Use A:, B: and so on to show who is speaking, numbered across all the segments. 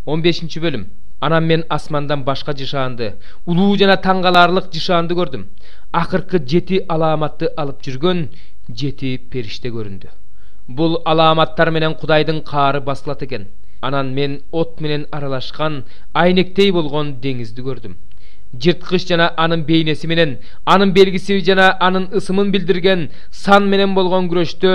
A: 15 bölüm. Anam men asmandan başka jışandı. Uluu jana tаңгаларлык jışandı gördüm. Akırkı 7 alamatты alıp жүрgön 7 perişte göründü. Bul alamattar menen Kudayдын kaarı basılat eken. Anan men ot menen aralaşkan aynektey bolgon dengizdi gördüm. Жырткыч жана анын бейнеси менен, анын белгиси жана анын ысымын билдирген сан менен болгон күрөштө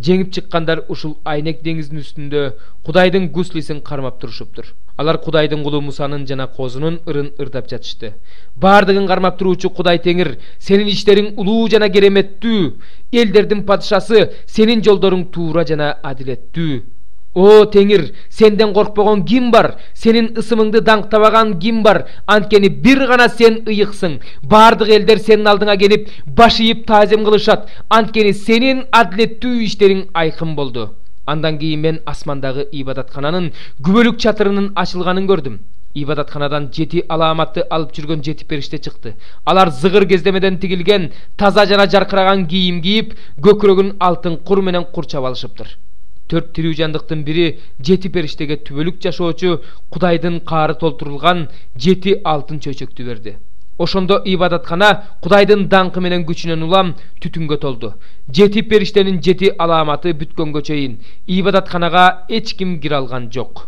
A: жеңип чыккандар ушул айнек деңиздин үстүндө Кудайдын гуслисин кармап турушуптур. Алар Кудайдын кулу Мусанын жана козунун ырын ырдап жатышты. Бардыгын кармап туруучу Кудай Теңир, сенин иштериң улуу жана кереметтүү, элдердин падышасы, сенин жолдоруң туура жана адилеттүү. О Теңир, сенден коркпогон ким бар? Сенин ысымыңды даңктабаган ким бар? Анткени бир гана сен ыйыксың. Бардык элдер сенин алдыңа келип, баш ийип таазим кылышат. Анткени сенин адилеттүү иштериң айкын болду. Андан кийин мен асмандагы ибадаткананын күбөлүк чатырынын ачылганын көрдүм. Ибадатканадан 7 аламатты алып жүргөн 7 периште чыкты. Алар зыгыр кездемеден тигилген, таза жана жаркыраган кийим кийип, көкүрөгүн алтын кур менен курчап алышыптыр. 4 тирүү жандыктын бири 7 периштеге түбөлүк жашоочу Кудайдын каары толтурулган 7 алтын чөйчөктү берди. Ошондо ибадаткана Кудайдын даңкы менен күчүнөн улам түтүнгө толду. 7 периштенин 7 аламаты бүткөнгө чейин ибадатканага эч ким кире алган жок.